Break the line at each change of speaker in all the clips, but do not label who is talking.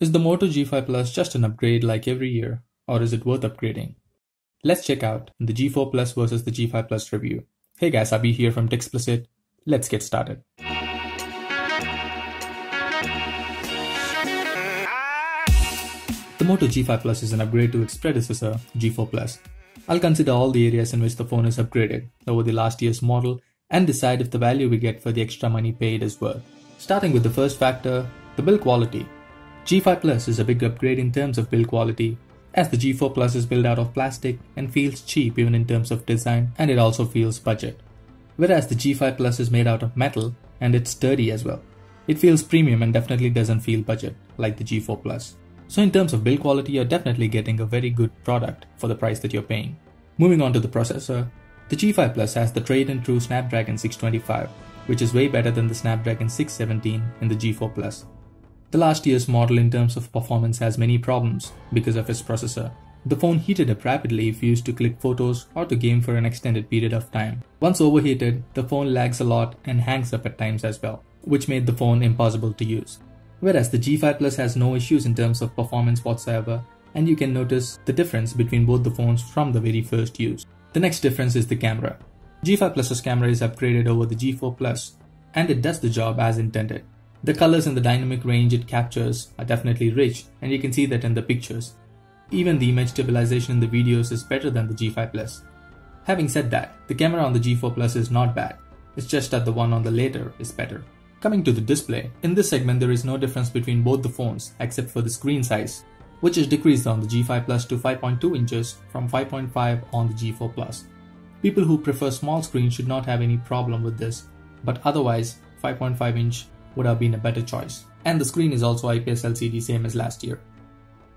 Is the Moto G5 Plus just an upgrade like every year, or is it worth upgrading? Let's check out the G4 Plus versus the G5 Plus review. Hey guys, Abhi here from TechXplicit. Let's get started. The Moto G5 Plus is an upgrade to its predecessor, G4 Plus. I'll consider all the areas in which the phone is upgraded over the last year's model and decide if the value we get for the extra money paid is worth. Starting with the first factor, the build quality. G5 Plus is a big upgrade in terms of build quality, as the G4 Plus is built out of plastic and feels cheap even in terms of design, and it also feels budget. Whereas the G5 Plus is made out of metal and it's sturdy as well. It feels premium and definitely doesn't feel budget like the G4 Plus. So in terms of build quality, you're definitely getting a very good product for the price that you're paying. Moving on to the processor, the G5 Plus has the tried and true Snapdragon 625, which is way better than the Snapdragon 617 in the G4 Plus. The last year's model in terms of performance has many problems because of its processor. The phone heated up rapidly if used to click photos or to game for an extended period of time. Once overheated, the phone lags a lot and hangs up at times as well, which made the phone impossible to use. Whereas the G5 Plus has no issues in terms of performance whatsoever, and you can notice the difference between both the phones from the very first use. The next difference is the camera. G5 Plus's camera is upgraded over the G4 Plus, and it does the job as intended. The colors and the dynamic range it captures are definitely rich, and you can see that in the pictures. Even the image stabilization in the videos is better than the G5 Plus. Having said that, the camera on the G4 Plus is not bad, it's just that the one on the later is better. Coming to the display, in this segment there is no difference between both the phones except for the screen size, which is decreased on the G5 Plus to 5.2 inches from 5.5 on the G4 Plus. People who prefer small screens should not have any problem with this, but otherwise 5.5 inch would have been a better choice. And the screen is also IPS LCD, same as last year.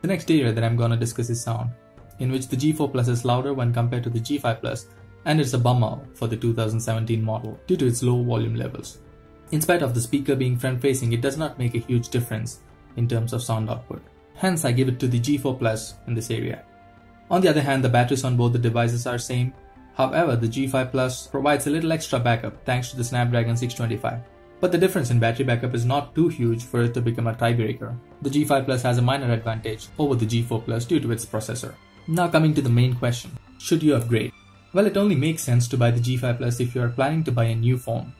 The next area that I'm gonna discuss is sound, in which the G4 Plus is louder when compared to the G5 Plus, and it's a bummer for the 2017 model due to its low volume levels. In spite of the speaker being front facing, it does not make a huge difference in terms of sound output. Hence I give it to the G4 Plus in this area. On the other hand, the batteries on both the devices are same. However, the G5 Plus provides a little extra backup thanks to the Snapdragon 625. But the difference in battery backup is not too huge for it to become a tiebreaker. The G5 Plus has a minor advantage over the G4 Plus due to its processor. Now coming to the main question, should you upgrade? Well, it only makes sense to buy the G5 Plus if you are planning to buy a new phone.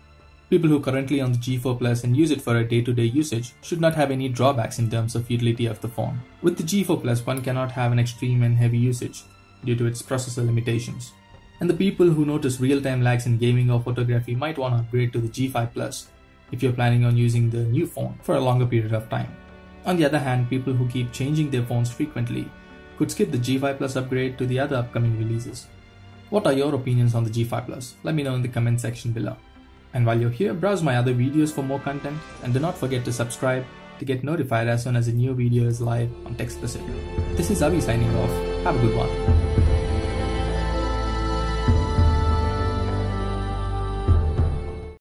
People who are currently on the G4 Plus and use it for a day-to-day usage should not have any drawbacks in terms of utility of the phone. With the G4 Plus, one cannot have an extreme and heavy usage due to its processor limitations. And the people who notice real-time lags in gaming or photography might want to upgrade to the G5 Plus if you're planning on using the new phone for a longer period of time. On the other hand, people who keep changing their phones frequently could skip the G5 Plus upgrade to the other upcoming releases. What are your opinions on the G5 Plus? Let me know in the comment section below. And while you're here, browse my other videos for more content, and do not forget to subscribe to get notified as soon as a new video is live on TechXplicit. This is Avi signing off. Have a good one.